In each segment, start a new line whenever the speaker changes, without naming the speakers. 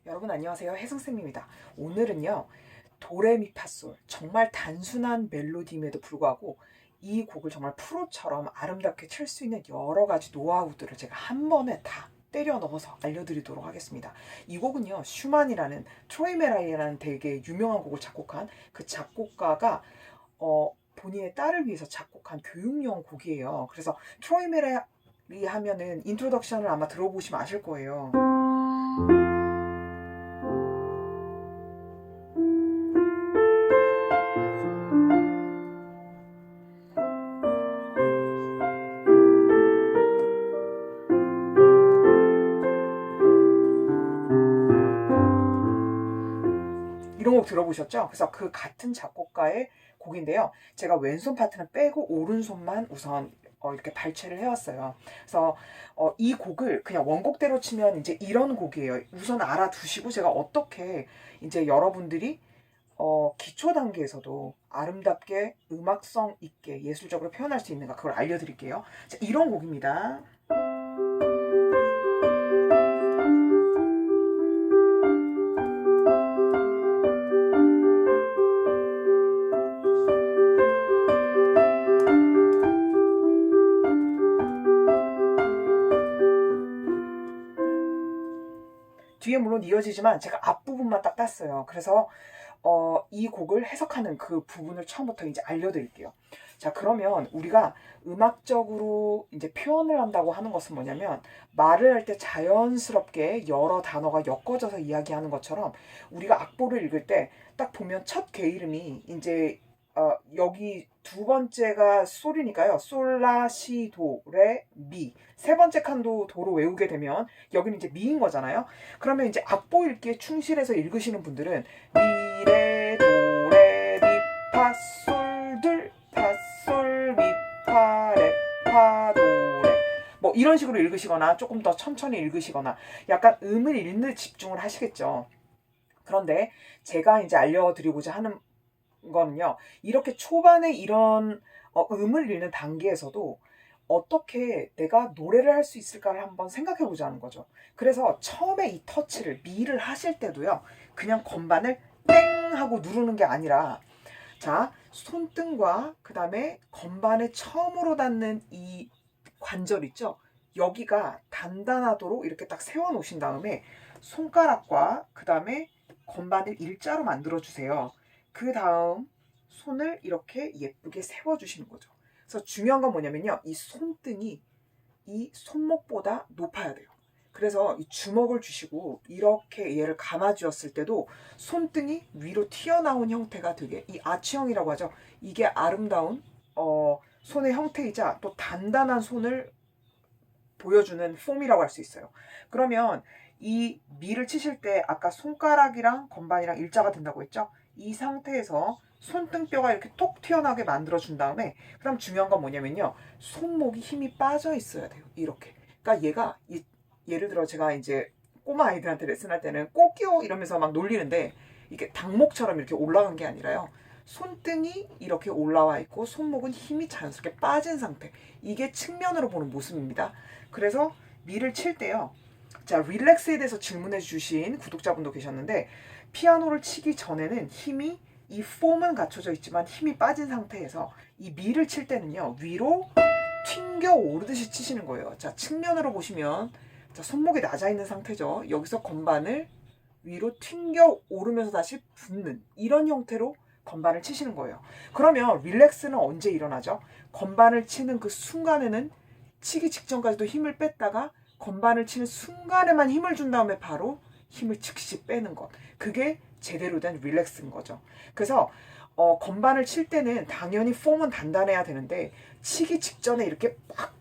여러분 안녕하세요. 혜성쌤입니다. 오늘은요. 도레미파솔 정말 단순한 멜로디임에도 불구하고 이 곡을 정말 프로처럼 아름답게 칠 수 있는 여러 가지 노하우들을 제가 한 번에 다 때려 넣어서 알려드리도록 하겠습니다. 이 곡은요. 슈만이라는 트로이 메라이라는 되게 유명한 곡을 작곡한 그 작곡가가 본인의 딸을 위해서 작곡한 교육용 곡이에요. 그래서 트로이 메라이 하면은 인트로덕션을 아마 들어보시면 아실 거예요. 이런 곡 들어보셨죠? 그래서 그 같은 작곡가의 곡인데요. 제가 왼손 파트는 빼고 오른손만 우선 이렇게 발췌를 해왔어요. 그래서 이 곡을 그냥 원곡대로 치면 이제 이런 곡이에요. 우선 알아두시고 제가 어떻게 이제 여러분들이 기초 단계에서도 아름답게 음악성 있게 예술적으로 표현할 수 있는가 그걸 알려드릴게요. 자, 이런 곡입니다. 뒤에 물론 이어지지만 제가 앞부분만 딱 땄어요. 그래서 이 곡을 해석하는 그 부분을 처음부터 이제 알려드릴게요. 자, 그러면 우리가 음악적으로 이제 표현을 한다고 하는 것은 뭐냐면 말을 할 때 자연스럽게 여러 단어가 엮어져서 이야기하는 것처럼 우리가 악보를 읽을 때 딱 보면 첫 개 이름이 이제 여기 두 번째가 솔이니까요. 솔, 라, 시, 도, 레, 미. 세 번째 칸도 도로 외우게 되면 여기는 이제 미인 거잖아요. 그러면 이제 악보 읽기에 충실해서 읽으시는 분들은 미, 레, 도, 레, 미, 파, 솔, 둘, 파, 솔, 미, 파, 레, 파, 도, 레. 뭐 이런 식으로 읽으시거나 조금 더 천천히 읽으시거나 약간 음을 읽는 집중을 하시겠죠. 그런데 제가 이제 알려드리고자 하는 거는요. 이렇게 초반에 이런 음을 읽는 단계에서도 어떻게 내가 노래를 할 수 있을까를 한번 생각해 보자는 거죠. 그래서 처음에 이 터치를 미를 하실 때도요. 그냥 건반을 땡 하고 누르는 게 아니라 자, 손등과 그 다음에 건반에 처음으로 닿는 이 관절 있죠? 여기가 단단하도록 이렇게 딱 세워 놓으신 다음에 손가락과 그 다음에 건반을 일자로 만들어 주세요. 그 다음 손을 이렇게 예쁘게 세워주시는 거죠. 그래서 중요한 건 뭐냐면요. 이 손등이 이 손목보다 높아야 돼요. 그래서 이 주먹을 주시고 이렇게 얘를 감아주었을 때도 손등이 위로 튀어나온 형태가 되게 이 아치형이라고 하죠. 이게 아름다운 손의 형태이자 또 단단한 손을 보여주는 폼이라고 할 수 있어요. 그러면 이 미를 치실 때 아까 손가락이랑 건반이랑 일자가 된다고 했죠? 이 상태에서 손등뼈가 이렇게 톡 튀어나오게 만들어준 다음에 그다음 중요한 건 뭐냐면요. 손목이 힘이 빠져 있어야 돼요. 이렇게. 그러니까 얘가 예를 들어 제가 이제 꼬마 아이들한테 레슨할 때는 꼬끼요 이러면서 막 놀리는데 이게 닭목처럼 이렇게 올라간 게 아니라요. 손등이 이렇게 올라와 있고 손목은 힘이 자연스럽게 빠진 상태. 이게 측면으로 보는 모습입니다. 그래서 미를 칠 때요. 자, 릴렉스에 대해서 질문해 주신 구독자분도 계셨는데 피아노를 치기 전에는 힘이 이 폼은 갖춰져 있지만 힘이 빠진 상태에서 이 미를 칠 때는요. 위로 튕겨 오르듯이 치시는 거예요. 자, 측면으로 보시면 자, 손목이 낮아 있는 상태죠. 여기서 건반을 위로 튕겨 오르면서 다시 붙는 이런 형태로 건반을 치시는 거예요. 그러면 릴렉스는 언제 일어나죠? 건반을 치는 그 순간에는 치기 직전까지도 힘을 뺐다가 건반을 치는 순간에만 힘을 준 다음에 바로 힘을 즉시 빼는 것. 그게 제대로 된 릴렉스인 거죠. 그래서 건반을 칠 때는 당연히 폼은 단단해야 되는데 치기 직전에 이렇게 막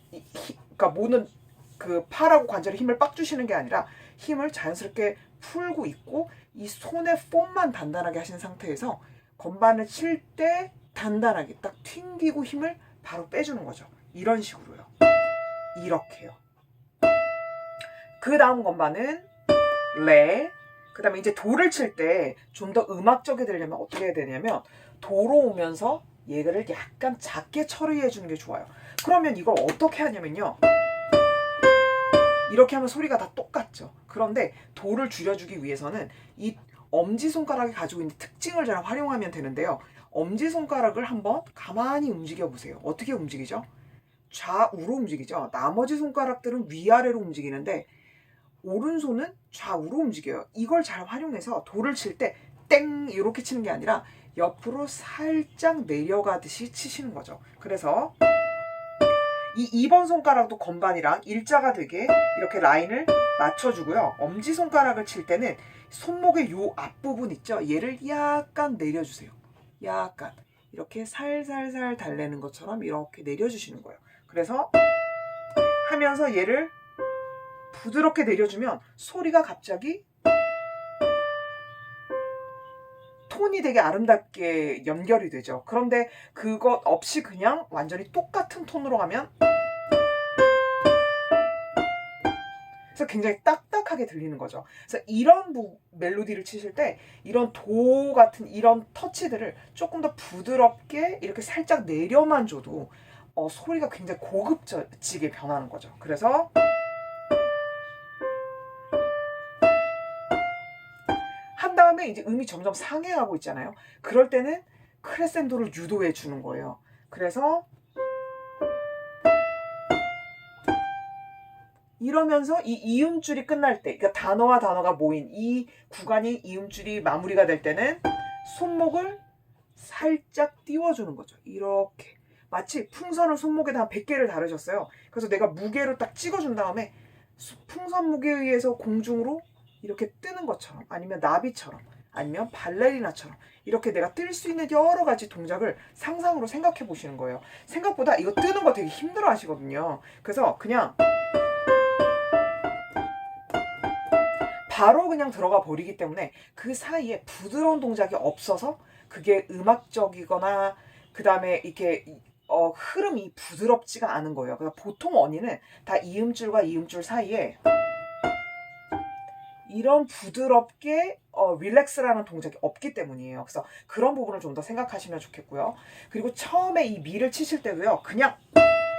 그러니까 모든 그 팔하고 관절에 힘을 빡 주시는 게 아니라 힘을 자연스럽게 풀고 있고 이 손의 폼만 단단하게 하신 상태에서 건반을 칠 때 단단하게 딱 튕기고 힘을 바로 빼주는 거죠. 이런 식으로요. 이렇게요. 그 다음 건반은 레. 그 다음에 이제 도를 칠 때 좀 더 음악적이 되려면 어떻게 해야 되냐면 도로 오면서 얘를 약간 작게 처리해 주는 게 좋아요. 그러면 이걸 어떻게 하냐면요. 이렇게 하면 소리가 다 똑같죠. 그런데 도를 줄여주기 위해서는 이 엄지손가락이 가지고 있는 특징을 잘 활용하면 되는데요. 엄지손가락을 한번 가만히 움직여 보세요. 어떻게 움직이죠? 좌우로 움직이죠. 나머지 손가락들은 위아래로 움직이는데 오른손은 좌우로 움직여요. 이걸 잘 활용해서 도를 칠 때 땡 이렇게 치는 게 아니라 옆으로 살짝 내려가듯이 치시는 거죠. 그래서 이 2번 손가락도 건반이랑 일자가 되게 이렇게 라인을 맞춰주고요. 엄지손가락을 칠 때는 손목의 요 앞부분 있죠? 얘를 약간 내려주세요. 약간 이렇게 살살살 달래는 것처럼 이렇게 내려주시는 거예요. 그래서 하면서 얘를 부드럽게 내려주면 소리가 갑자기 톤이 되게 아름답게 연결이 되죠. 그런데 그것 없이 그냥 완전히 똑같은 톤으로 가면 그래서 굉장히 딱딱하게 들리는 거죠. 그래서 이런 멜로디를 치실 때 이런 도 같은 이런 터치들을 조금 더 부드럽게 이렇게 살짝 내려만 줘도 소리가 굉장히 고급지게 변하는 거죠. 그래서 한 다음에 이제 음이 점점 상해가고 있잖아요. 그럴 때는 크레센도를 유도해 주는 거예요. 그래서 이러면서 이 이음줄이 끝날 때, 그러니까 단어와 단어가 모인 이 구간이 이음줄이 마무리가 될 때는 손목을 살짝 띄워주는 거죠. 이렇게 마치 풍선을 손목에다 100개를 달으셨어요. 그래서 내가 무게로 딱 찍어준 다음에 풍선 무게에 의해서 공중으로 이렇게 뜨는 것처럼, 아니면 나비처럼, 아니면 발레리나처럼 이렇게 내가 뜰 수 있는 여러 가지 동작을 상상으로 생각해 보시는 거예요. 생각보다 이거 뜨는 거 되게 힘들어 하시거든요. 그래서 그냥 바로 그냥 들어가 버리기 때문에 그 사이에 부드러운 동작이 없어서 그게 음악적이거나 그 다음에 이렇게 흐름이 부드럽지가 않은 거예요. 그래서 보통 원인은 다 이음줄과 이음줄 사이에 이런 부드럽게 릴렉스라는 동작이 없기 때문이에요. 그래서 그런 부분을 좀 더 생각하시면 좋겠고요. 그리고 처음에 이 미를 치실 때도요. 그냥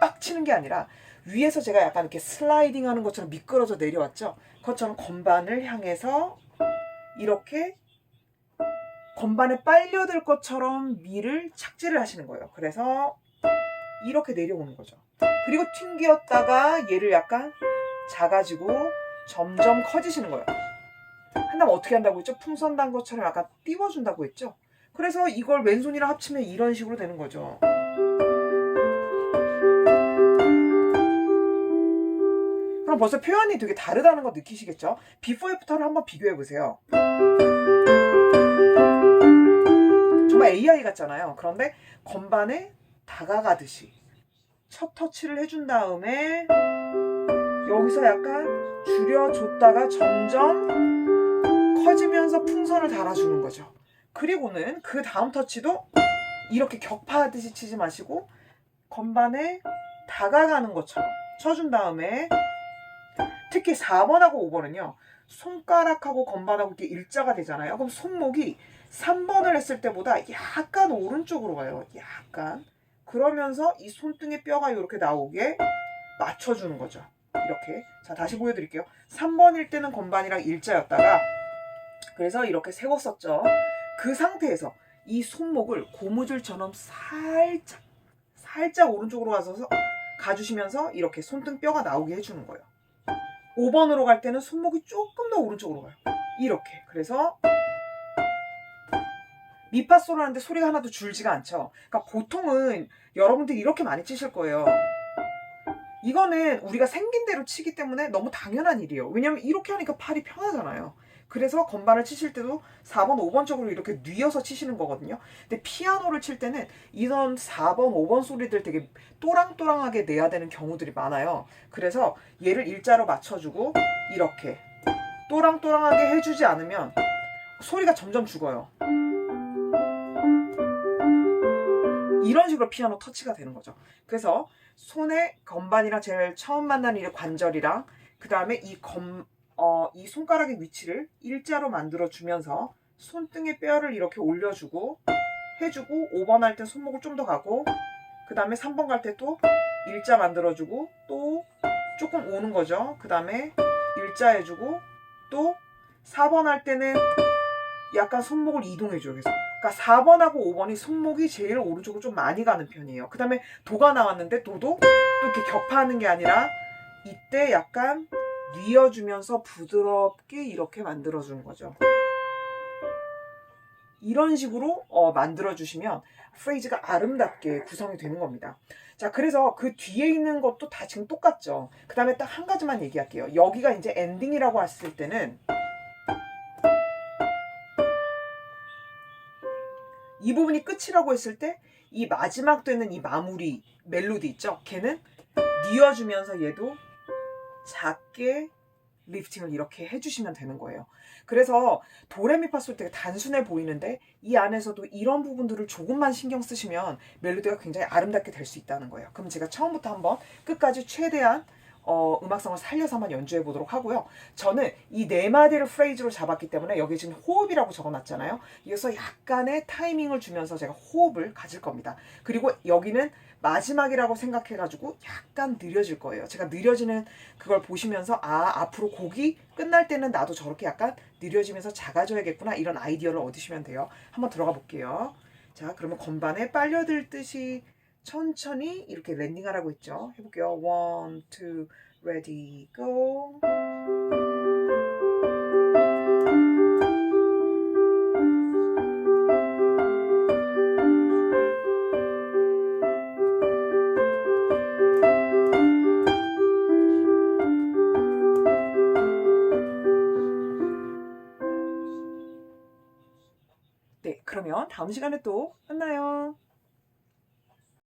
빡 치는 게 아니라 위에서 제가 약간 이렇게 슬라이딩 하는 것처럼 미끄러져 내려왔죠. 그것처럼 건반을 향해서 이렇게 건반에 빨려들 것처럼 미를 착지를 하시는 거예요. 그래서 이렇게 내려오는 거죠. 그리고 튕겼다가 얘를 약간 작아지고 점점 커지시는 거예요. 한다면 어떻게 한다고 했죠? 풍선 단 것처럼 약간 띄워준다고 했죠? 그래서 이걸 왼손이랑 합치면 이런 식으로 되는 거죠. 그럼 벌써 표현이 되게 다르다는 거 느끼시겠죠? 비포 애프터를 한번 비교해 보세요. 정말 AI 같잖아요. 그런데 건반에 다가가듯이 첫 터치를 해준 다음에 여기서 약간 줄여줬다가 점점 커지면서 풍선을 달아주는 거죠. 그리고는 그 다음 터치도 이렇게 격파하듯이 치지 마시고 건반에 다가가는 것처럼 쳐준 다음에 특히 4번하고 5번은요. 손가락하고 건반하고 이렇게 일자가 되잖아요. 그럼 손목이 3번을 했을 때보다 약간 오른쪽으로 가요. 약간. 그러면서 이 손등의 뼈가 이렇게 나오게 맞춰주는 거죠. 이렇게. 자, 다시 보여드릴게요. 3번일 때는 건반이랑 일자였다가 그래서 이렇게 세웠었죠. 그 상태에서 이 손목을 고무줄처럼 살짝 오른쪽으로 가주시면서 이렇게 손등 뼈가 나오게 해주는 거예요. 5번으로 갈 때는 손목이 조금 더 오른쪽으로 가요. 이렇게. 그래서 미파솔을 하는데 소리가 하나도 줄지가 않죠. 그러니까 보통은 여러분들이 이렇게 많이 치실 거예요. 이거는 우리가 생긴 대로 치기 때문에 너무 당연한 일이에요. 왜냐면 이렇게 하니까 팔이 편하잖아요. 그래서 건반을 치실 때도 4번, 5번 쪽으로 이렇게 뉘어서 치시는 거거든요. 근데 피아노를 칠 때는 이런 4번, 5번 소리들 되게 또랑또랑하게 내야 되는 경우들이 많아요. 그래서 얘를 일자로 맞춰주고 이렇게 또랑또랑하게 해주지 않으면 소리가 점점 죽어요. 이런 식으로 피아노 터치가 되는 거죠. 그래서 손에 건반이랑 제일 처음 만나는 이 관절이랑 그 다음에 이 손가락의 위치를 일자로 만들어주면서 손등의 뼈를 이렇게 올려주고 해주고 5번 할 때 손목을 좀 더 가고 그 다음에 3번 갈 때 또 일자 만들어주고 또 조금 오는 거죠. 그 다음에 일자 해주고 또 4번 할 때는 약간 손목을 이동해줘요. 계속. 그러니까 4번하고 5번이 손목이 제일 오른쪽으로 좀 많이 가는 편이에요. 그 다음에 도가 나왔는데 도도 또 이렇게 격파하는 게 아니라 이때 약간 뉘어주면서 부드럽게 이렇게 만들어주는 거죠. 이런 식으로 만들어주시면 프레이즈가 아름답게 구성이 되는 겁니다. 자, 그래서 그 뒤에 있는 것도 다 지금 똑같죠. 그 다음에 딱 한 가지만 얘기할게요. 여기가 이제 엔딩이라고 했을 때는 이 부분이 끝이라고 했을 때 이 마지막 되는 이 마무리 멜로디 있죠? 걔는 뉘어주면서 얘도 작게 리프팅을 이렇게 해주시면 되는 거예요. 그래서 도레미파솔 되게 단순해 보이는데 이 안에서도 이런 부분들을 조금만 신경 쓰시면 멜로디가 굉장히 아름답게 될 수 있다는 거예요. 그럼 제가 처음부터 한번 끝까지 최대한 음악성을 살려서 한번 연주해 보도록 하고요. 저는 이 네 마디를 프레이즈로 잡았기 때문에 여기 지금 호흡이라고 적어놨잖아요. 이어서 약간의 타이밍을 주면서 제가 호흡을 가질 겁니다. 그리고 여기는 마지막이라고 생각해가지고 약간 느려질 거예요. 제가 느려지는 그걸 보시면서 앞으로 곡이 끝날 때는 나도 저렇게 약간 느려지면서 작아져야겠구나 이런 아이디어를 얻으시면 돼요. 한번 들어가 볼게요. 자, 그러면 건반에 빨려들듯이 천천히 이렇게 랜딩하라고 했죠. 해볼게요. 1, 2, ready, go. 네, 그러면 다음 시간에 또 만나요.